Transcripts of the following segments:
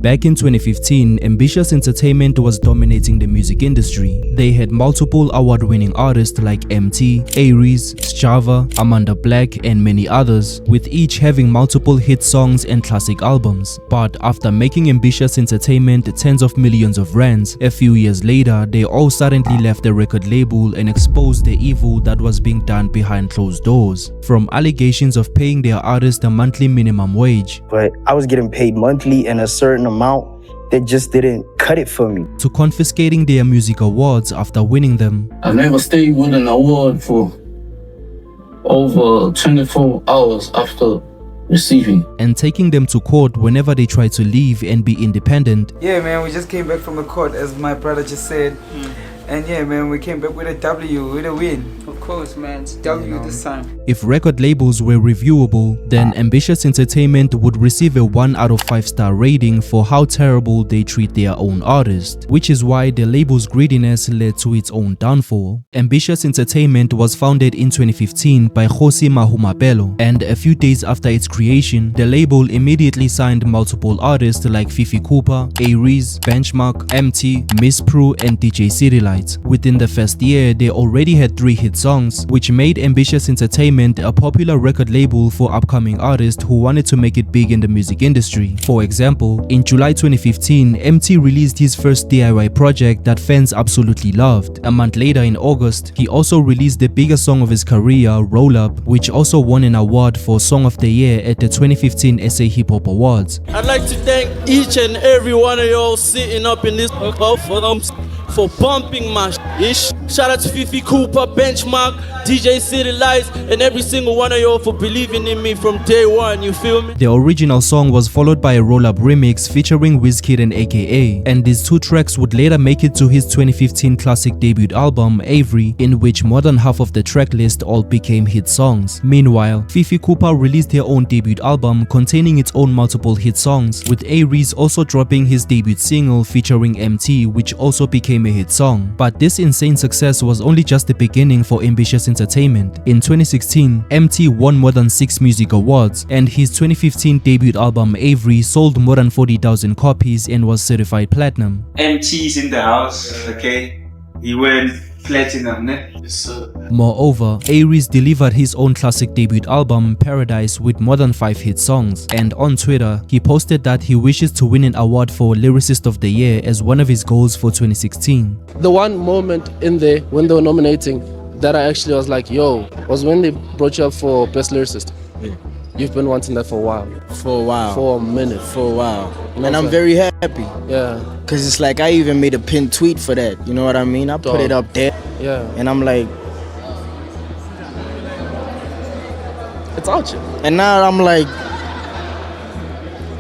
Back in 2015, Ambitiouz Entertainment was dominating the music industry. They had multiple award-winning artists like Emtee, A-Reece, Sjava, Amanda Black, and many others, with each having multiple hit songs and classic albums. But after making Ambitiouz Entertainment tens of millions of rands, a few years later, they all suddenly left the record label and exposed the evil that was being done behind closed doors. From allegations of paying their artists a monthly minimum wage, but I was getting paid monthly and a certain amount that just didn't cut it for me, to confiscating their music awards after winning them. I never stayed with an award for over 24 hours after receiving, and taking them to court whenever they try to leave and be independent. Yeah, man, we just came back from the court, as my brother just said. And yeah, man, we came back with a W, with a win. Of course, man, it's W this time. If record labels were reviewable, then Ambitiouz Entertainment would receive a 1 out of 5 star rating for how terrible they treat their own artists, which is why the label's greediness led to its own downfall. Ambitiouz Entertainment was founded in 2015 by Kgosi Mahumapelo, and a few days after its creation, the label immediately signed multiple artists like Fifi Cooper, A-Reece, BTnchMarQ, Emtee, MrQ, and DJ Citi. Within the first year, they already had 3 hit songs, which made Ambitiouz Entertainment a popular record label for upcoming artists who wanted to make it big in the music industry. For example, in July 2015, Emtee released his first DIY project that fans absolutely loved. A month later, in August, he also released the biggest song of his career, Roll Up, which also won an award for Song of the Year at the 2015 SA Hip Hop Awards. I'd like to thank each and every one of y'all sitting up in this for bumping my ish. Shout out to Fifi Cooper, BTnchMarQ, DJ Citi, Lyts, and every single one of y'all for believing in me from day one, you feel me? The original song was followed by a roll-up remix featuring Wizkid and AKA, and these 2 tracks would later make it to his 2015 classic debut album, Avery, in which more than half of the track list all became hit songs. Meanwhile, Fifi Cooper released her own debut album containing its own multiple hit songs, with A-Reece also dropping his debut single featuring Emtee, which also became a hit song. But this insane success was only just the beginning for Ambitiouz Entertainment. In 2016, Emtee won more than 6 music awards, and his 2015 debut album Avery sold more than 40,000 copies and was certified platinum. Emtee's in the house, okay? He went platinum, ne? yes sir. Moreover, A-Reece delivered his own classic debut album Paradise with more than 5 hit songs, and on Twitter, he posted that he wishes to win an award for Lyricist of the Year as one of his goals for 2016. The one moment in there when they were nominating that I actually was like, yo, was when they brought you up for Best Lyricist. Yeah. You've been wanting that for a while. For a while. For a minute. For a while. You know And I'm very happy. Yeah. Because it's like I even made a pinned tweet for that. You know what I mean? I put it up there. Yeah. And I'm like, it's out here. and now I'm like,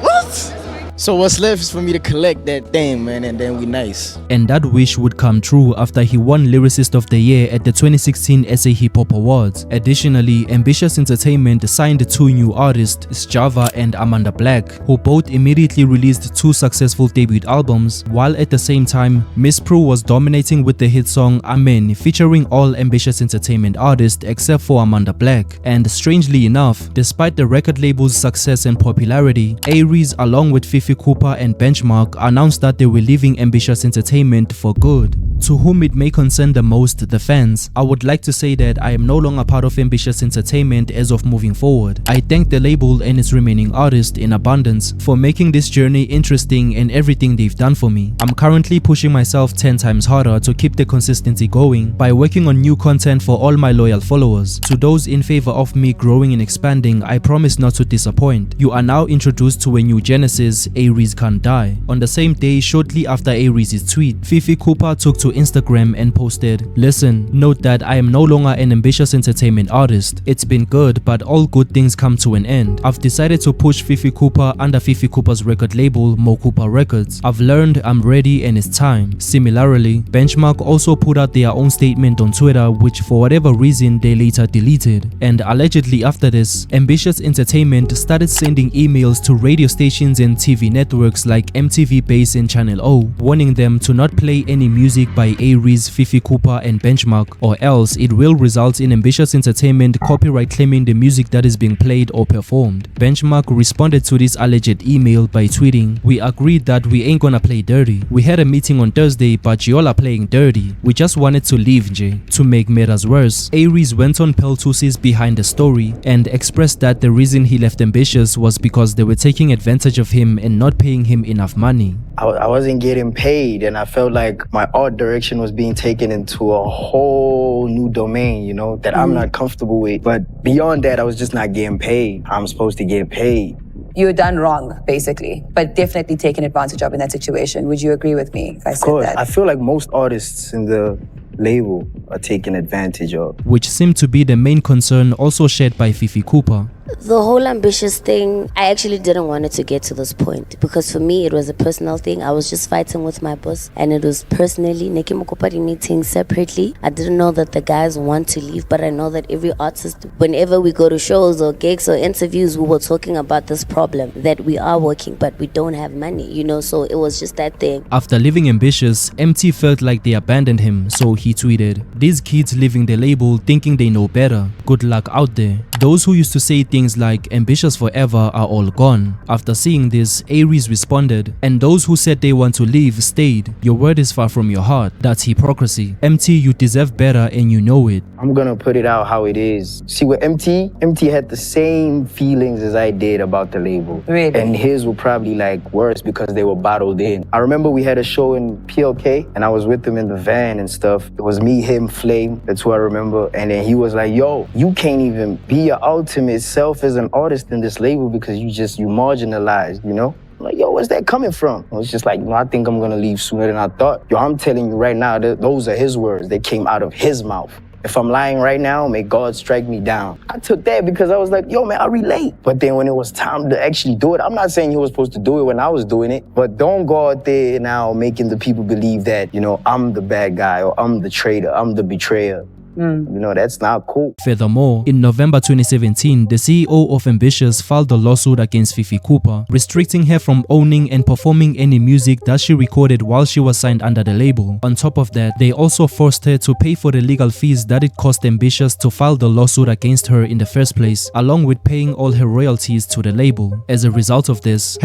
what? So what's left is for me to collect that thing, man, and then we nice. And that wish would come true after he won Lyricist of the Year at the 2016 SA Hip Hop Awards. Additionally, Ambitiouz Entertainment signed 2 new artists, Sjava and Amanda Black, who both immediately released 2 successful debut albums, while at the same time, MrQ was dominating with the hit song Amen, featuring all Ambitiouz Entertainment artists except for Amanda Black. And strangely enough, despite the record label's success and popularity, A-Reece along with Fifi Cooper and BTnchMarQ announced that they were leaving Ambitiouz Entertainment for good. To whom it may concern the most, the fans, I would like to say that I am no longer part of Ambitiouz Entertainment as of moving forward. I thank the label and its remaining artists in abundance for making this journey interesting and everything they've done for me. I'm currently pushing myself 10 times harder to keep the consistency going by working on new content for all my loyal followers. To those in favor of me growing and expanding, I promise not to disappoint. You are now introduced to a new genesis, A-Reece Can't Die. On the same day, shortly after A-Reece's tweet, Fifi Cooper took to Instagram and posted, "Listen, note that I am no longer an Ambitiouz Entertainment artist. It's been good, but all good things come to an end. I've decided to push Fifi Cooper under Fifi Cooper's record label, Mo Cooper Records. I've learned, I'm ready, and it's time." Similarly, BTnchMarQ also put out their own statement on Twitter, which for whatever reason they later deleted. And allegedly after this, Ambitiouz Entertainment started sending emails to radio stations and TV networks like MTV Base and Channel O, warning them to not play any music by A-Reece, Fifi Cooper and B3nchMarQ, or else it will result in Ambitiouz Entertainment copyright claiming the music that is being played or performed. B3nchMarQ responded to this alleged email by tweeting, "We agreed that we ain't gonna play dirty. We had a meeting on Thursday, but y'all are playing dirty. We just wanted to leave, nje." To make matters worse, A-Reece went on Peltusi's Behind the Story and expressed that the reason he left Ambitiouz was because they were taking advantage of him and not paying him enough money. I wasn't getting paid, and I felt like my art direction was being taken into a whole new domain, you know, that I'm not comfortable with. But beyond that, I was just not getting paid. I'm supposed to get paid. You were done wrong, basically, but definitely taken advantage of in that situation. Would you agree with me if I said that? I feel like most artists in the label are taken advantage of. Which seemed to be the main concern also shared by Fifi Cooper. The whole Ambitiouz thing, I actually didn't want it to get to this point because for me it was a personal thing. I was just fighting with my boss and it was personally meeting separately. I didn't know that the guys want to leave, but I know that every artist, whenever we go to shows or gigs or interviews, we were talking about this problem that we are working but we don't have money, you know, so it was just that thing. After leaving Ambitiouz, Emtee felt like they abandoned him, so he tweeted, "These kids leaving the label thinking they know better. Good luck out there." Those who used to say things like Ambitiouz forever are all gone. After seeing this, A-Reece responded, "And those who said they want to leave stayed. Your word is far from your heart. That's hypocrisy. Emtee, you deserve better and you know it." I'm gonna put it out how it is. See, with Emtee had the same feelings as I did about the label. Really? And his were probably like worse because they were bottled in. I remember we had a show in PLK and I was with them in the van and stuff. It was me, him, Flame. That's who I remember. And then he was like, "Yo, you can't even be your ultimate self as an artist in this label because you marginalized, you know?" I'm like, "Yo, where's that coming from?" I was just like, "No, I think I'm gonna leave sooner than I thought." Yo, I'm telling you right now, those are his words. They came out of his mouth. If I'm lying right now, may God strike me down. I took that because I was like, yo, man, I relate. But then when it was time to actually do it, I'm not saying he was supposed to do it when I was doing it, but don't go out there now making the people believe that, you know, I'm the bad guy or I'm the traitor, I'm the betrayer. You know, that's not cool. Furthermore, in November 2017, the CEO of Ambitiouz filed a lawsuit against Fifi Cooper, restricting her from owning and performing any music that she recorded while she was signed under the label. On top of that, they also forced her to pay for the legal fees that it cost Ambitiouz to file the lawsuit against her in the first place, along with paying all her royalties to the label. As a result of this,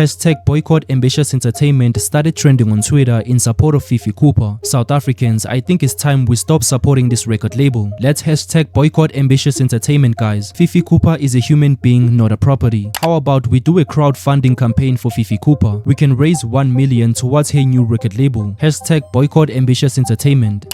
#boycott Ambitiouz Entertainment started trending on Twitter in support of Fifi Cooper. South Africans, I think it's time we stop supporting this record label. Let's #boycott Ambitiouz Entertainment, guys. Fifi Cooper is a human being, not a property. How about we do a crowdfunding campaign for Fifi Cooper? We can raise 1 million towards her new record label. #boycott Ambitiouz Entertainment.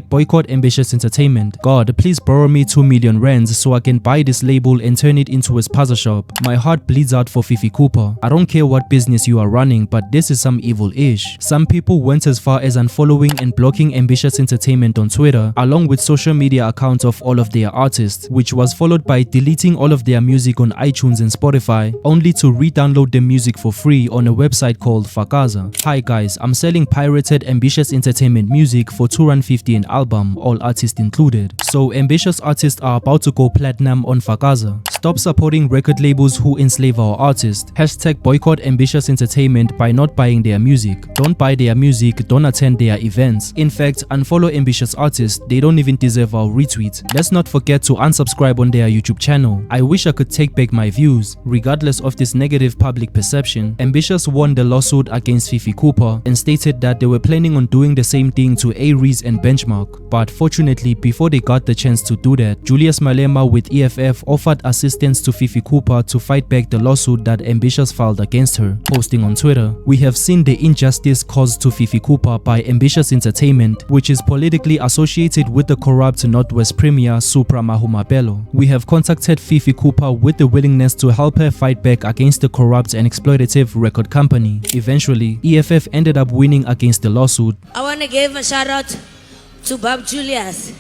#boycott Ambitiouz Entertainment. God, please borrow me 2 million rands so I can buy this label and turn it into a spaza shop. My heart bleeds out for Fifi Cooper. I don't care what business you are running, but this is some evil-ish. Some people went as far as unfollowing and blocking Ambitiouz Entertainment on Twitter, along with social media accounts of all of their artists, which was followed by deleting all of their music on iTunes and Spotify, only to re-download the music for free on a website called Fakaza. Hi guys, I'm selling pirated Ambitiouz Entertainment music for R250 an album, all artists included. So Ambitiouz artists are about to go platinum on Fakaza. Stop supporting record labels who enslave our artists. #boycott Ambitiouz Entertainment by not buying their music. Don't buy their music, don't attend their events. In fact, unfollow Ambitiouz artists, they don't even deserve our retweet. Let's not forget to unsubscribe on their YouTube channel. I wish I could take back my views. Regardless of this negative public perception, Ambitiouz won the lawsuit against Fifi Cooper and stated that they were planning on doing the same thing to A-Reece and B3nchMarQ. But fortunately, before they got the chance to do that, Julius Malema with EFF offered assistance to Fifi Cooper to fight back the lawsuit that Ambitiouz filed against her. Posting on Twitter, "We have seen the injustice caused to Fifi Cooper by Ambitiouz Entertainment, which is politically associated with the corrupt Northwest Premier Kgosi Mahumapelo. We have contacted Fifi Cooper with the willingness to help her fight back against the corrupt and exploitative record company." Eventually, EFF ended up winning against the lawsuit. I want to give a shout out to Bob Julius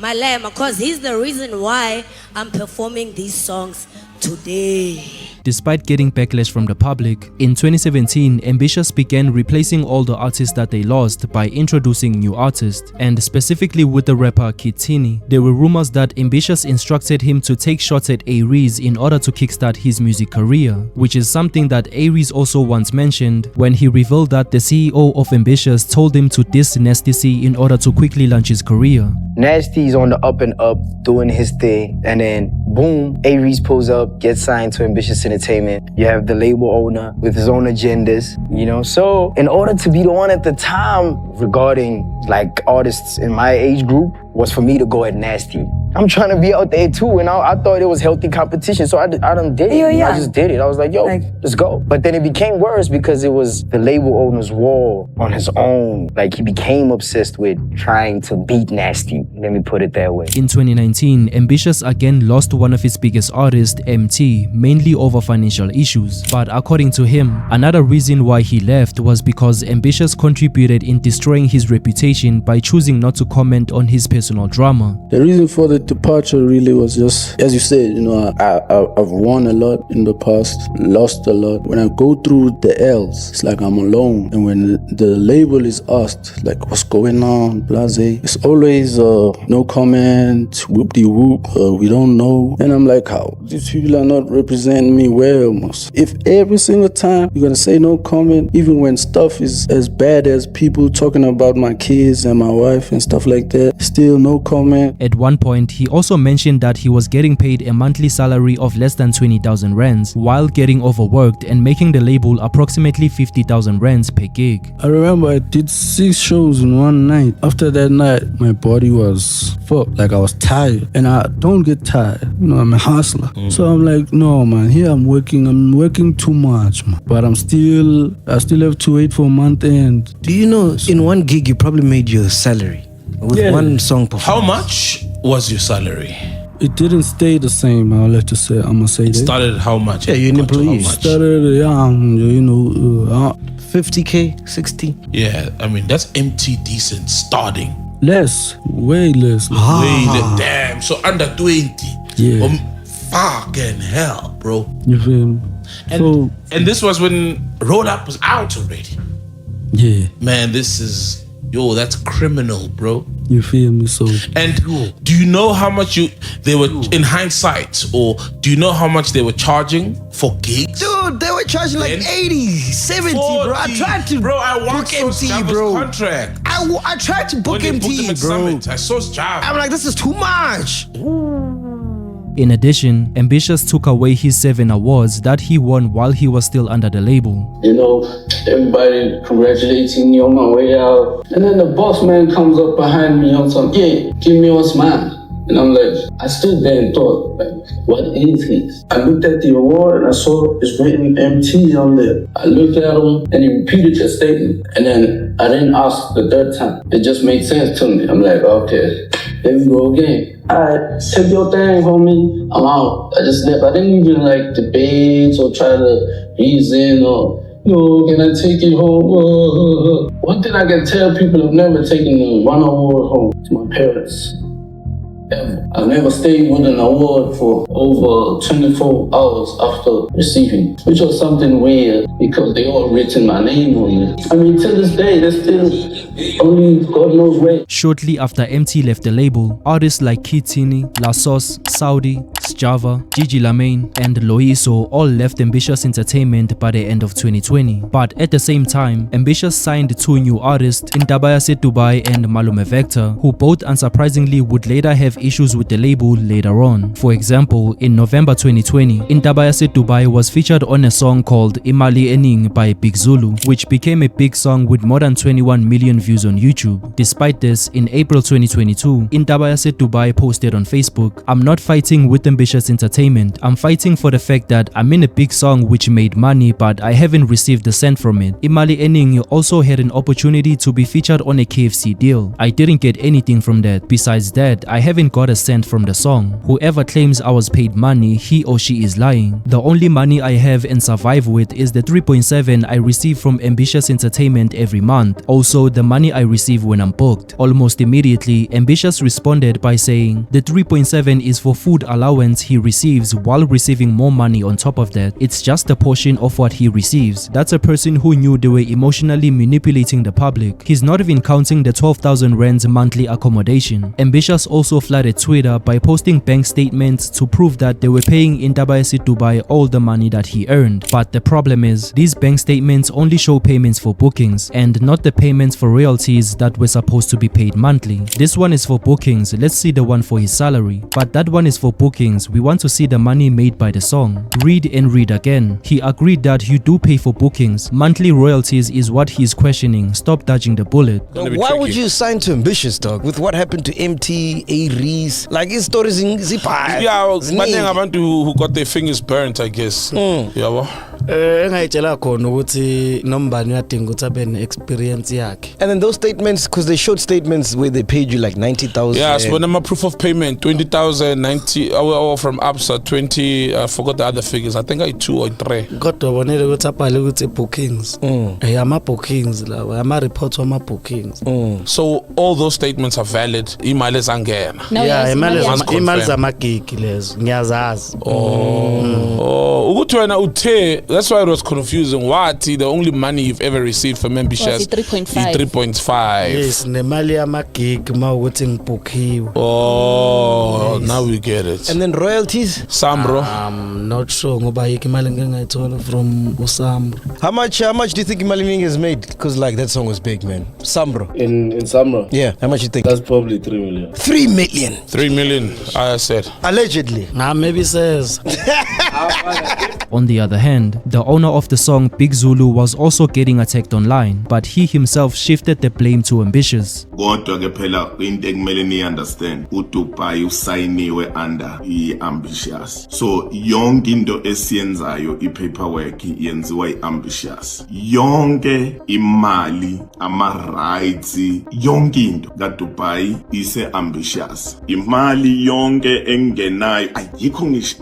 Malema because he's the reason why I'm performing these songs today. Despite getting backlash from the public, in 2017, Ambitiouz began replacing all the artists that they lost by introducing new artists, and specifically with the rapper Citi. There were rumors that Ambitiouz instructed him to take shots at A-Reece in order to kickstart his music career, which is something that A-Reece also once mentioned when he revealed that the CEO of Ambitiouz told him to diss Nasty C in order to quickly launch his career. Nasty's on the up and up, doing his thing, and then boom, A-Reece pulls up, gets signed to Ambitiouz Entertainment. You have the label owner with his own agendas, you know? So in order to be the one at the time regarding like artists in my age group was for me to go at Nasty. I'm trying to be out there too, and I thought it was healthy competition, so I done did it. Yeah. I just did it. I was like, yo, let's go. But then it became worse because it was the label owner's war on his own. Like, he became obsessed with trying to beat Nasty. Let me put it that way. In 2019, Ambitiouz again lost one of his biggest artists, Emtee, mainly over financial issues. But according to him, another reason why he left was because Ambitiouz contributed in destroying his reputation by choosing not to comment on his personal drama. The reason for the departure really was just, as you said, you know, I've won a lot in the past, lost a lot. When I go through the L's, it's like I'm alone. And when the label is asked, like, what's going on, blase, it's always no comment, whoop-de-whoop, we don't know. And I'm like, how? These people are not representing me well. If every single time you're gonna say no comment, even when stuff is as bad as people talking about my kids and my wife and stuff like that, still no comment. At one point, he also mentioned that he was getting paid a monthly salary of less than 20,000 rands while getting overworked and making the label approximately 50,000 rands per gig. I remember I did 6 shows in one night. After that night, my body was fucked, like I was tired, and I don't get tired, you know, I'm a hustler. So I'm like, no man, here I'm working too much, man. But I still have to wait for a month end. Do you know, in one gig you probably made your salary with one song performance? How much was your salary? It didn't stay the same, I'll have to say. I'm gonna say it started at how much? Yeah, you're an employee. Started young, you know, 50k, 60. Yeah, I mean that's empty decent starting. Less, way less. Damn, so under 20. Yeah. Fucking hell, bro. You feel me? And this was when Roll Up was out already. Yeah. Man, this is, yo, that's criminal, bro. You feel me? So. And do you know how much they were, in hindsight, or do you know how much they were charging for gigs? Dude, they were charging like 80, 70, 40, bro. I tried to book Emtee, bro. Contract. I tried to book Emtee, bro. I saw Sjava. I'm like, this is too much. In addition, Ambitiouz took away his 7 awards that he won while he was still under the label. You know, everybody congratulating me on my way out. And then the boss man comes up behind me on some, yeah, give me your smile. And I'm like, I stood there and thought, like, what is this? I looked at the award and I saw it's written Emtee on there. I looked at him and he repeated your statement. And then I didn't ask the third time. It just made sense to me. I'm like, okay, here we go again. Alright, take your thing, homie. I'm out. I just left. I didn't even like debate or try to reason or, yo, can I take it home? One thing I can tell people who've never taken one award home to my parents. Ever. I've never stayed with an award for over 24 hours after receiving, which was something weird because they all written my name on it. I mean, till this day, there's still only God knows where. Shortly after Emtee left the label, artists like Citi, La Sauce, Saudi, Sjava, Gigi Lamayne, and Loiso all left Ambitiouz Entertainment by the end of 2020. But at the same time, Ambitiouz signed 2 new artists, Indaba Yase Dubai and Malume Vector, who both unsurprisingly would later have issues with the label later on. For example, in November 2020, Indaba Yase Dubai was featured on a song called Imali Ening by Big Zulu, which became a big song with more than 21 million views on YouTube. Despite this, in April 2022, Indaba Yase Dubai posted on Facebook, "I'm not fighting with Ambitiouz Entertainment, I'm fighting for the fact that I'm in a big song which made money but I haven't received a cent from it. Imali Ening also had an opportunity to be featured on a KFC deal. I didn't get anything from that. Besides that, I haven't got a cent from the song. Whoever claims I was paid money, he or she is lying. The only money I have and survive with is the 3.7 I receive from Ambitiouz Entertainment every month. Also, the money I receive when I'm booked. Almost immediately, Ambitiouz responded by saying the 3.7 is for food allowance he receives while receiving more money on top of that. It's just a portion of what he receives. That's a person who knew they were emotionally manipulating the public. He's not even counting the 12,000 rands monthly accommodation. Ambitiouz also flooded Twitter by posting bank statements to prove that they were paying Intabayasi Dubai all the money that he earned. But the problem is, these bank statements only show payments for bookings and not the payments for royalties that were supposed to be paid monthly. This one is for bookings, let's see the one for his salary. But that one is for bookings, we want to see the money made by the song. Read and read again. He agreed that you do pay for bookings. Monthly royalties is what he's questioning. Stop dodging the bullet. Why would you sign to Ambitiouz, dog? With what happened to Emtee, A-Reece? Like, his stories in Zipa. Yeah, but who got their fingers burnt, I guess. Yeah, well. engayitshela khona ukuthi nombani uyadinga ukuthi abe ne-experience yakhe. And then those statements, because they showed statements where they paid you like 90,000. Yeah, so when I'm a proof of payment, 20,000, 90, or from Absa, 20, I forgot the other figures. I think I 2 or 3. Kodwa bonele ukuthi abhale ukuthi bookings. Ama-bookings lawa, ama-reports wama-bookings. So all those statements are valid. Imali zangena. Yeah, imali zamagigi lezo. Ngiyazazi. Ukuthi wena uthe, that's why it was confusing. What the only money you've ever received from Ambitiouz? 3.5. Yes, nemali yamagigi mawukuthi ngibookiwe. Oh, now we get it. And then royalties? Sambro. I'm not sure ngoba yiki imali ngeke ngayithola from Usambro. How much do you think Imali Mingi has made? Because like that song was big, man. Sambro. In Sambro? Yeah. How much you think? That's probably 3 million. 3 million. 3 million, I said. Allegedly. Nah, maybe says. On the other hand, the owner of the song Big Zulu was also getting attacked online, but he himself shifted the blame to Ambitiouz. Kodwa ke phela into ekumele ni understand uDubai usayiniwe under iAmbitiouz. So yonke into esiyenzayo ipaperwork yenziwa iAmbitiouz. Yonke imali, ama rights, yonke into kaDubai ise Ambitiouz. Imali yonke engenayo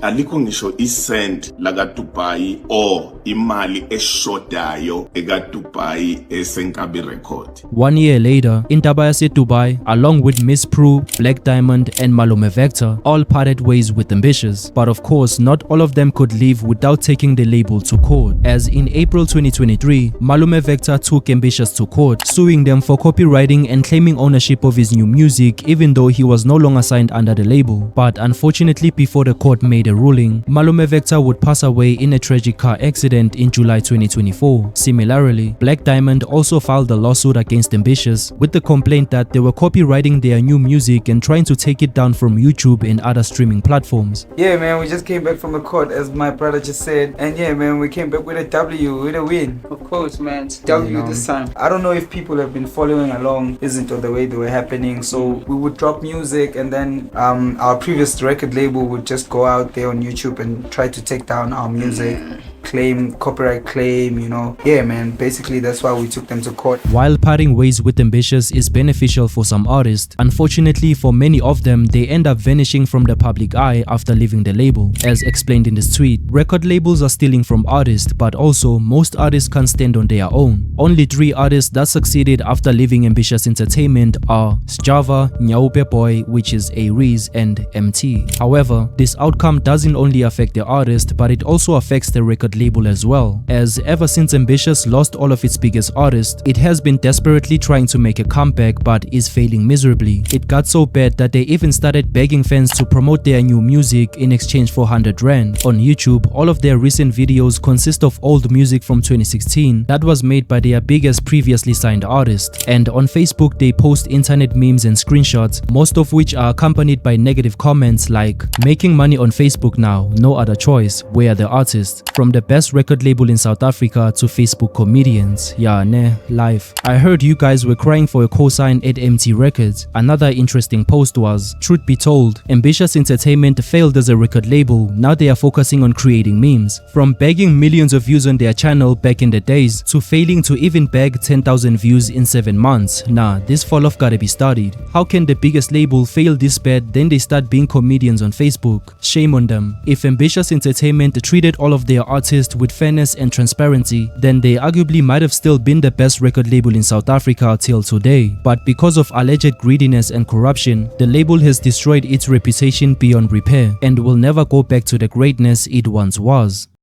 alikho ngisho isent la kaDubai or imali eshodayo ekaDubai esenkabi record. 1 year later, Intabayasi Dubai, along with Miss Prue, Black Diamond and Malume Vector, all parted ways with Ambitiouz. But of course, not all of them could leave without taking the label to court. As in April 2023, Malume Vector took Ambitiouz to court, suing them for copywriting and claiming ownership of his new music even though he was no longer signed under the label. But unfortunately, before the court made a ruling, Malume Vector would pass away in a tragic car accident in July 2024. Similarly, Black Diamond also filed a lawsuit against Ambitiouz with the complaint that they were copywriting their new music and trying to take it down from YouTube and other streaming platforms. Yeah, man, we just came back from the court, as my brother just said. And yeah, man, we came back with a W, with a win. Of course, man. It's W this time. I don't know if people have been following along, isn't the way they were happening. So we would drop music and then our previous record label would just go out there on YouTube and try to take down our music. Claim, copyright claim, you know. Yeah, man, basically that's why we took them to court. While parting ways with Ambitiouz is beneficial for some artists, unfortunately for many of them, they end up vanishing from the public eye after leaving the label. As explained in this tweet, record labels are stealing from artists, but also most artists can't stand on their own. Only 3 artists that succeeded after leaving Ambitiouz Entertainment are Sjava, Nyaupe Boy, which is A-Reece, and Emtee. However, this outcome doesn't only affect the artist, but it also affects the record label as well, as ever since Ambitiouz lost all of its biggest artists, it has been desperately trying to make a comeback but is failing miserably. It got so bad that they even started begging fans to promote their new music in exchange for 100 rand. On YouTube, all of their recent videos consist of old music from 2016 that was made by their biggest previously signed artist. And on Facebook, they post internet memes and screenshots, most of which are accompanied by negative comments like, "Making money on Facebook now, no other choice, where are the artists?" From the best record label in South Africa to Facebook comedians. Yeah, nah, life. I heard you guys were crying for a co-sign at Emtee Records. Another interesting post was, truth be told, Ambitiouz Entertainment failed as a record label. Now they are focusing on creating memes. From bagging millions of views on their channel back in the days to failing to even bag 10,000 views in 7 months. Nah, this fall off gotta be studied. How can the biggest label fail this bad, then they start being comedians on Facebook? Shame on them. If Ambitiouz Entertainment treated all of their artists artist with fairness and transparency, then they arguably might have still been the best record label in South Africa till today. But because of alleged greediness and corruption, the label has destroyed its reputation beyond repair and will never go back to the greatness it once was.